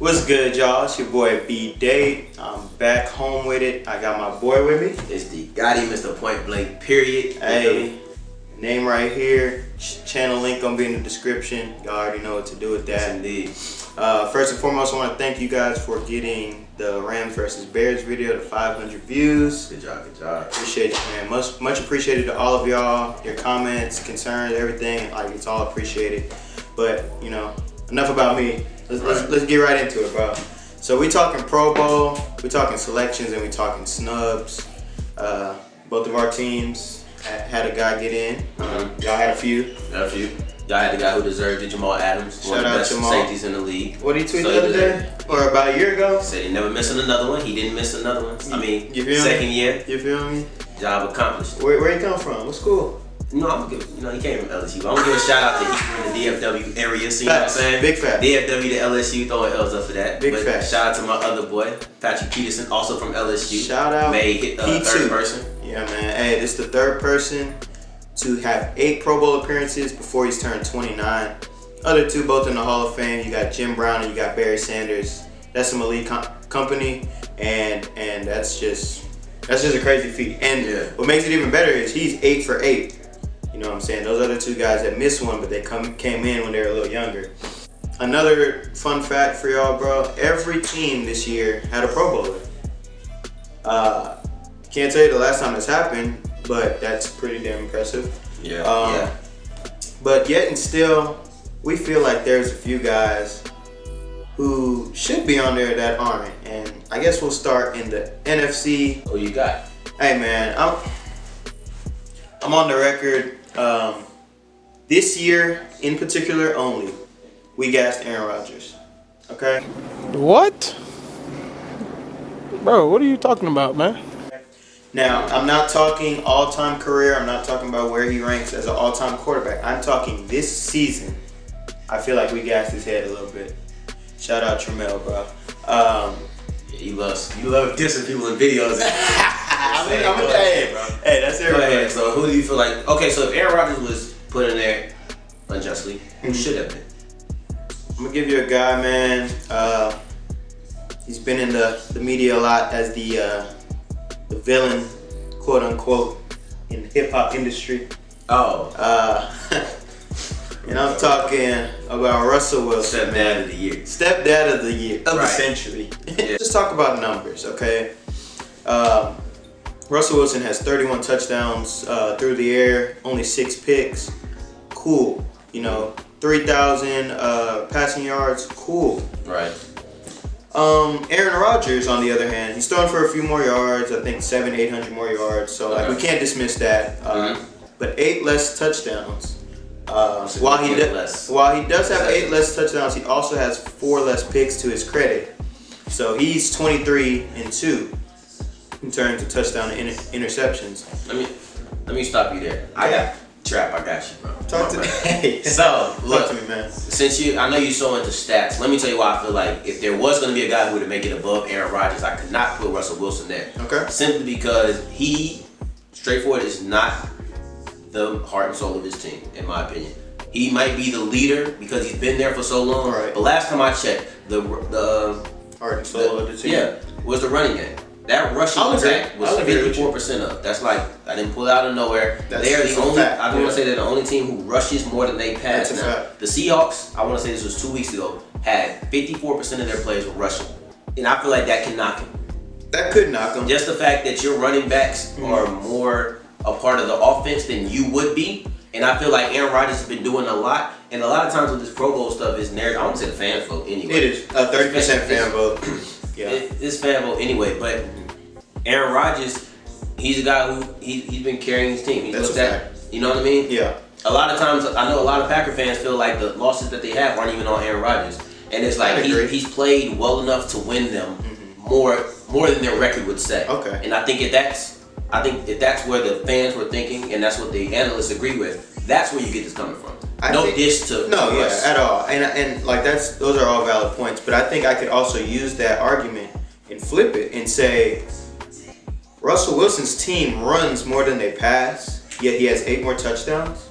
What's good, y'all? It's your boy B-Day. I'm back home with it. I got my boy with me. It's the Gotti, Mr. Point Blank, period. Hey, name right here. Channel link gonna be in the description. Y'all already know what to do with that. Yes, indeed. First and foremost, I want to thank you guys for getting the Rams versus Bears video to 500 views. Good job, good job. Appreciate you, man. Much appreciated to all of y'all. Your comments, concerns, everything. Like, it's all appreciated. But, you know, enough about me. Let's get right into it, bro. So we talking Pro Bowl, we talking selections, and we talking snubs. Both of our teams had a guy get in. Y'all had a few. Y'all had the guy who deserved it, Jamal Adams. Shout out Jamal. Safeties in the league. What did he tweet the other day? Or about a year ago? Said he never missing another one. He didn't miss another one. I mean, you feel second me? year. You feel me? Job accomplished. Where he come from? What school? You know, I'm gonna give, he came from LSU. I'm gonna give a shout out to he's in the DFW area. See what I'm saying? Big fact. DFW to LSU, throwing L's up for that. Big fact. Shout out to my other boy, Patrick Peterson, also from LSU. Shout out. May hit the third person. Yeah, man. Hey, this is the third person to have 8 Pro Bowl appearances before he's turned 29. Other two both in the Hall of Fame. You got Jim Brown and you got Barry Sanders. That's some elite company, and that's just a crazy feat. And what makes it even better is he's 8 for 8. You know what I'm saying? Those other two guys that missed one, but they came in when they were a little younger. Another fun fact for y'all, bro. Every team this year had a Pro Bowler. Can't tell you the last time this happened, but that's pretty damn impressive. Yeah. But yet and still, we feel like there's a few guys who should be on there that aren't. And I guess we'll start in the NFC. Who you got? Hey, man, I'm on the record. This year, in particular only, we gassed Aaron Rodgers. Okay? What? Bro, what are you talking about, man? Now, I'm not talking all-time career. I'm not talking about where he ranks as an all-time quarterback. I'm talking this season. I feel like we gassed his head a little bit. Shout out Tramel, bro. You love dissing people in videos. I'm gonna hey, bro. Hey, that's everybody. So who do you feel like? Okay, so if Aaron Rodgers was put in there unjustly, who should have been? I'm gonna give you a guy, man. He's been in the media a lot as the villain, quote unquote, in the hip hop industry. And I'm talking about Russell Wilson. Stepdad of the year. Stepdad of the year, of the Right. century. Yeah. Just talk about numbers, okay? Russell Wilson has 31 touchdowns through the air, only 6 picks. Cool. You know, 3,000 passing yards. Cool. Right. Aaron Rodgers, on the other hand, he's throwing for a few more yards. I think 700-800 more yards. So like, we can't dismiss that. But 8 less touchdowns. While he does have 8 less touchdowns, he also has 4 less picks to his credit. So he's 23-2 in terms of touchdown and interceptions. Let me stop you there. I got you, bro. Talk to me. So look, talk to me, man. Since I know you're so into stats, let me tell you why I feel like if there was going to be a guy who would make it above Aaron Rodgers, I could not put Russell Wilson there. Okay. Simply because he, straightforward, is not the heart and soul of his team, in my opinion. He might be the leader because he's been there for so long. Right. But last time I checked, the heart and soul of the team. was the running game. That rushing attack was 54% up. That's like, I didn't pull it out of nowhere. They're the only. I want to say they're the only team who rushes more than they pass. That's a fact. The Seahawks, I want to say this was 2 weeks ago, had 54% of their plays were rushing, and I feel like that can knock him. That could knock him. Just the fact that your running backs are more a part of the offense than you would be. And I feel like Aaron Rodgers has been doing a lot. And a lot of times with this Pro Bowl stuff, is narrative. I won't say the fan vote anyway. It is a 30% fan vote. Yeah. It's fan vote anyway. But Aaron Rodgers, he's a guy who he's been carrying his team. That's a fact. You know what I mean? Yeah. A lot of times, I know a lot of Packer fans feel like the losses that they have aren't even on Aaron Rodgers. And it's like he's played well enough to win them more than their record would say. Okay. And I think if that's where the fans were thinking, and that's what the analysts agree with, that's where you get this coming from. At all. And like those are all valid points. But I think I could also use that argument and flip it and say Russell Wilson's team runs more than they pass, yet he has 8 more touchdowns.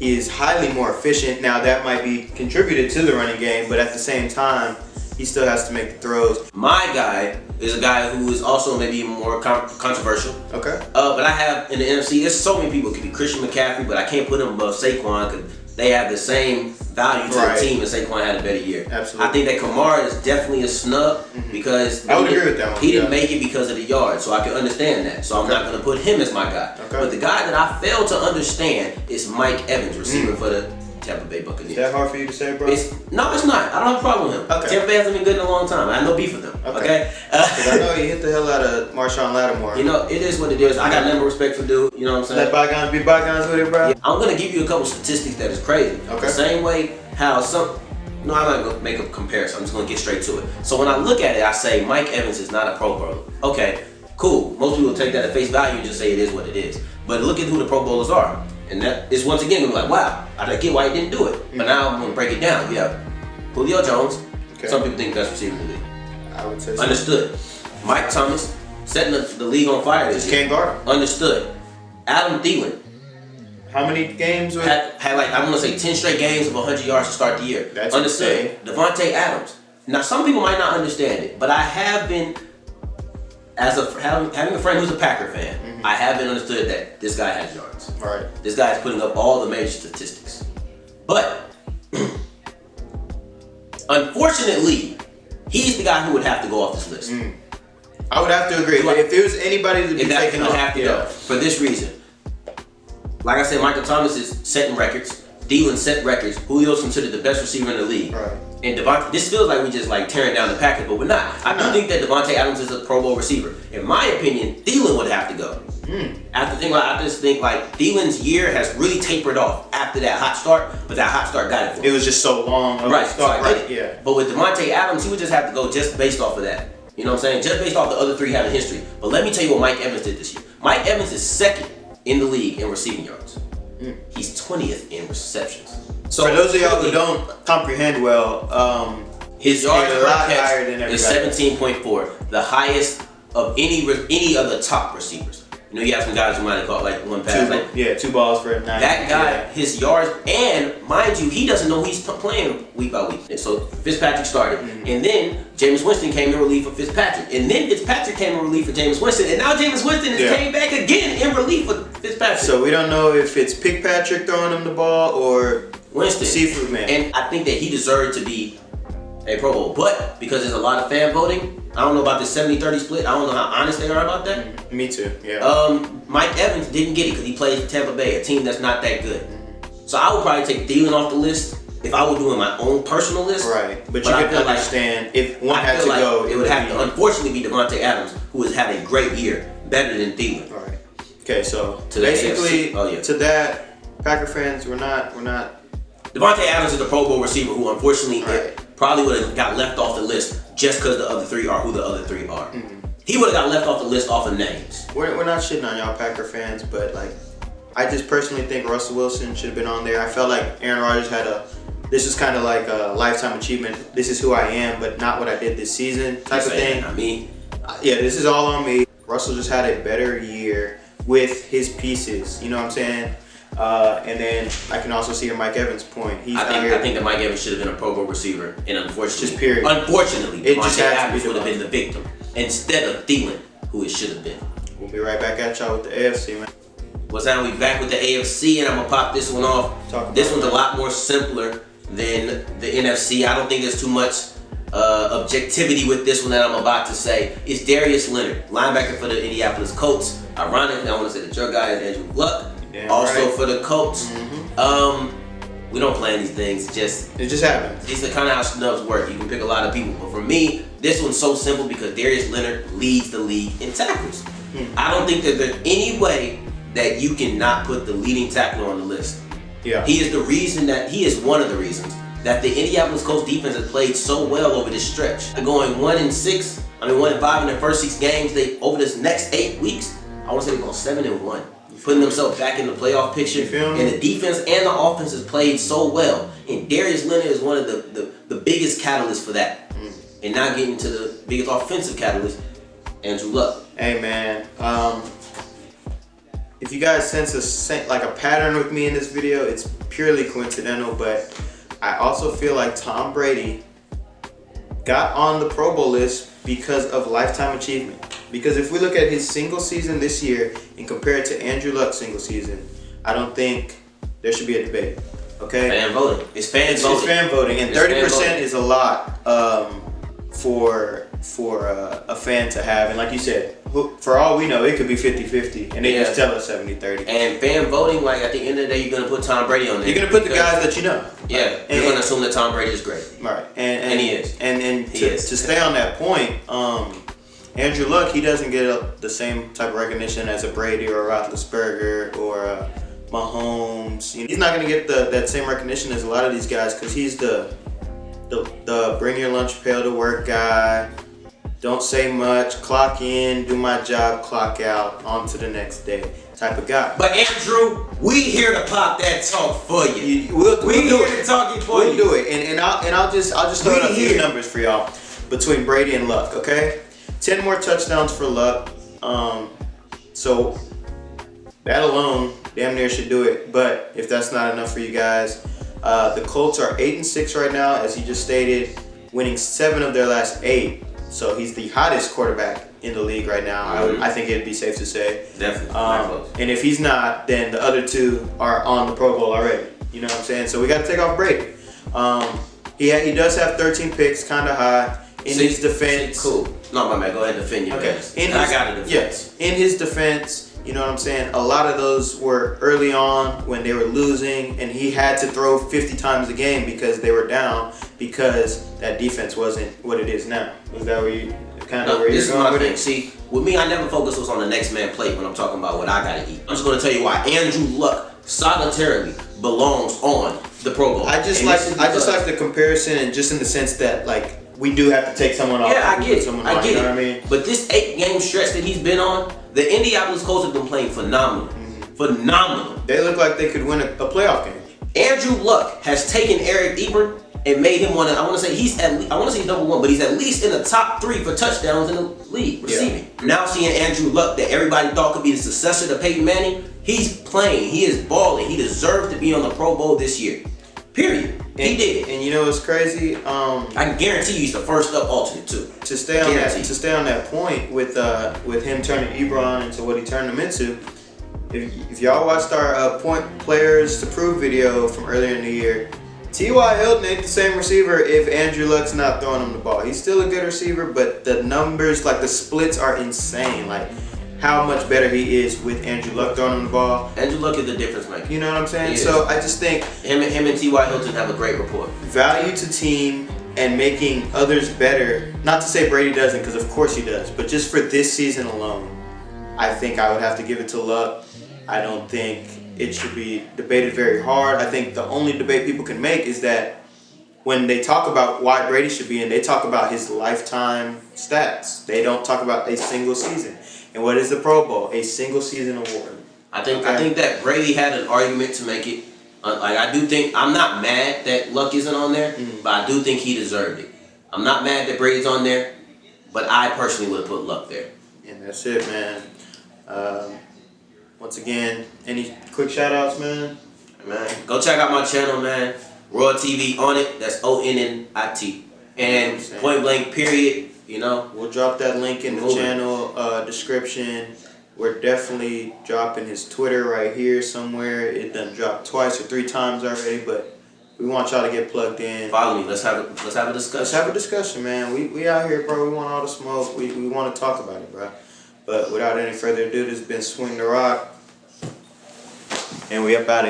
he is highly more efficient. Now that might be contributed to the running game, but at the same time, he still has to make the throws. My guy is a guy who is also maybe more controversial. Okay. But I have in the NFC, there's so many people. It could be Christian McCaffrey, but I can't put him above Saquon because they have the same value to the team, and Saquon had a better year. Absolutely. I think that Kamara is definitely a snub because I would agree with that one. He didn't make it because of the yards, so I can understand that. So I'm not going to put him as my guy. Okay. But the guy that I fail to understand is Mike Evans, receiver for the Tampa Bay Buccaneers. Is that hard for you to say, bro? No, it's not. I don't have a problem with him. Okay. Tampa Bay hasn't been good in a long time. I have no beef with them. Okay. Because I know you hit the hell out of Marshawn Lattimore. You know, it is what it is. I got number respect for dude. You know what I'm saying? Let bygones be bygones with it, bro. Yeah, I'm gonna give you a couple statistics that is crazy. Okay. The same way how some. No, I'm not gonna make a comparison. I'm just gonna get straight to it. So when I look at it, I say Mike Evans is not a Pro Bowler. Okay, cool. Most people take that at face value and just say it is what it is. But look at who the Pro Bowlers are. And that is once again gonna be like, wow, I get why he didn't do it. But now I'm gonna break it down. We have Julio Jones. Okay. Some people think best receiver in the league. I would say so. Understood. Mike Thomas setting the league on fire this year. Can't guard him. Understood. Adam Thielen How many games? had like, I want to say 10 straight games of 100 yards to start the year. That's understood. insane. Devontae Adams. Now some people might not understand it, but I have been, having a friend who's a Packer fan, I have been understood that this guy has yards. All right. This guy is putting up all the major statistics. But unfortunately, he's the guy who would have to go off this list. I would have to agree. If there was anybody to be taken off, have to go for this reason. Like I said, Michael Thomas is setting records. Thielen set records. Julio's considered the best receiver in the league. Right. And Devontae, this feels like we just like tearing down the package, but we're not. I do think that Devontae Adams is a Pro Bowl receiver. In my opinion, Thielen would have to go. I just think like Thielen's year has really tapered off after that hot start, but that hot start got it for him. It was just so long. Right, so I get it. Yeah. But with Devontae Adams, he would just have to go just based off of that. You know what I'm saying? Just based off the other three having history. But let me tell you what Mike Evans did this year. Mike Evans is second in the league in receiving yards. He's 20th in receptions. So for those of y'all who don't comprehend well, his yards per higher than catch is everybody. 17.4, the highest of any of the top receivers. You know, you have some guys who might have caught like one pass. Two balls for 9. That guy, his yards, and mind you, he doesn't know he's playing week by week. And so Fitzpatrick started, and then Jameis Winston came in relief for Fitzpatrick, and then Fitzpatrick came in relief for Jameis Winston, and now Jameis Winston came back again in relief for Fitzpatrick. So we don't know if it's Pickpatrick throwing him the ball or Winston, Seafood Man. And I think that he deserved to be a Pro Bowl, but because there's a lot of fan voting, I don't know about this 70-30 split. I don't know how honest they are about that. Me too, yeah. Mike Evans didn't get it because he plays for Tampa Bay, a team that's not that good. So I would probably take Thielen off the list if I were doing my own personal list. Right, but you can understand if one had to go, it would have to unfortunately be Devontae Adams, who has had a great year, better than Thielen. All right. Okay, so To basically, AFC. to that, Packer fans, we're not. Devontae Adams is the Pro Bowl receiver who unfortunately Right. probably would have got left off the list just because the other three are who the other three are. He would have got left off the list off of names. We're not shitting on y'all Packer fans, but like, I just personally think Russell Wilson should have been on there. I felt like Aaron Rodgers had this is kind of like a lifetime achievement. This is who I am, but not what I did this season type of thing. Not me. Yeah, this is all on me. Russell just had a better year with his pieces. You know what I'm saying? And then I can also see your Mike Evans point. I think that Mike Evans should have been a Pro Bowl receiver, and unfortunately, Just period. Unfortunately, It just Devontae had to Adams be would have been the victim instead of Thielen, who it should have been. We'll be right back at y'all with the AFC, man. What's that? We back with the AFC, and I'm gonna pop this one off. This one's a lot more simpler than the NFC. I don't think there's too much objectivity with this one that I'm about to say. It's Darius Leonard, linebacker for the Indianapolis Colts. Ironically, I want to say that your guy is Andrew Luck. Also for the Colts. We don't plan these things. It just happens. It's the kind of how snubs work. You can pick a lot of people, but for me, this one's so simple because Darius Leonard leads the league in tackles. I don't think that there's any way that you cannot put the leading tackler on the list. Yeah. He is one of the reasons that the Indianapolis Colts defense has played so well over this stretch. They're going 1-5 in their first 6 games. Over this next 8 weeks, I want to say they're going 7-1. Putting themselves back in the playoff picture. And the defense and the offense has played so well. And Darius Leonard is one of the biggest catalysts for that. And now getting to the biggest offensive catalyst, Andrew Luck. Hey, man. if you guys sense like a pattern with me in this video, it's purely coincidental, but I also feel like Tom Brady got on the Pro Bowl list because of lifetime achievement. Because if we look at his single season this year and compare it to Andrew Luck's single season, I don't think there should be a debate. Okay? Fan voting. It's fan voting. It's fan voting, and 30% is a lot for a fan to have. And like you said, for all we know, it could be 50-50, and they just tell us 70-30. And fan voting, like at the end of the day, you're gonna put Tom Brady on there. You're gonna put the guys that you know. Yeah, you're gonna assume that Tom Brady is great. Right, and he is. And to stay on that point, Andrew Luck, he doesn't get the same type of recognition as a Brady or a Roethlisberger or a Mahomes. He's not gonna get that same recognition as a lot of these guys because he's the bring your lunch pail to work guy. Don't say much, clock in, do my job, clock out, on to the next day type of guy. But Andrew, we here to pop that talk for you. We'll do it. Talk it for you. We'll do it, and I'll just throw out a few numbers for y'all between Brady and Luck. Okay, 10 more touchdowns for Luck. So that alone damn near should do it. But if that's not enough for you guys, the Colts are 8-6 right now, as he just stated, winning 7 of their last 8. So he's the hottest quarterback in the league right now. I think it'd be safe to say. Definitely. And if he's not, then the other 2 are on the Pro Bowl already. You know what I'm saying? So we got to take off Brady. He does have 13 picks, kind of high. In his defense. Cool. No, my man, go ahead and defend your best. I got a defense. Yeah, in his defense, you know what I'm saying? A lot of those were early on when they were losing, and he had to throw 50 times a game because they were down, because that defense wasn't what it is now. Was that where you kind of where you're going with it? See, with me, I never focus on the next man plate when I'm talking about what I gotta eat. I'm just gonna tell you why Andrew Luck solitarily belongs on the Pro Bowl. I just like the comparison, and just in the sense that like we do have to take someone off. Yeah, I get it. I get it. You know what I mean? But this 8-game stretch that he's been on, the Indianapolis Colts have been playing phenomenal. Phenomenal. They look like they could win a playoff game. Andrew Luck has taken Eric Ebert and made him I want to say he's number 1, but he's at least in the top 3 for touchdowns in the league receiving. Yeah. Now seeing Andrew Luck, that everybody thought could be the successor to Peyton Manning, he's playing. He is balling. He deserved to be on the Pro Bowl this year. Period. He did. And you know what's crazy? I can guarantee you he's the first up alternate too. To stay on that point with him turning Ebron into what he turned him into. If y'all watched our point players to prove video from earlier in the year, T.Y. Hilton ain't the same receiver if Andrew Luck's not throwing him the ball. He's still a good receiver, but the numbers, like the splits, are insane. Like how much better he is with Andrew Luck throwing him the ball. Andrew Luck is the difference maker. You know what I'm saying? So I just think him and T.Y. Hilton have a great rapport. Value to team and making others better. Not to say Brady doesn't, because of course he does, but just for this season alone, I think I would have to give it to Luck. I don't think it should be debated very hard. I think the only debate people can make is that when they talk about why Brady should be in, they talk about his lifetime stats. They don't talk about a single season. And what is the Pro Bowl? A single season award. I think that Brady had an argument to make it. Like I do think, I'm not mad that Luck isn't on there, but I do think he deserved it. I'm not mad that Brady's on there, but I personally would have put Luck there. And that's it, man. Once again, any quick shout outs, man? Man, go check out my channel, man. Raw TV on it. That's ONNIT. And Point Blank period. You know, we'll drop that link in the channel description. We're definitely dropping his Twitter right here somewhere. It done dropped twice or 3 times already, but we want y'all to get plugged in. Follow me. Let's have a discussion. Let's have a discussion, man. We out here, bro. We want all the smoke. We want to talk about it, bro. But without any further ado, this has been Swing the Rock, and we up out of here.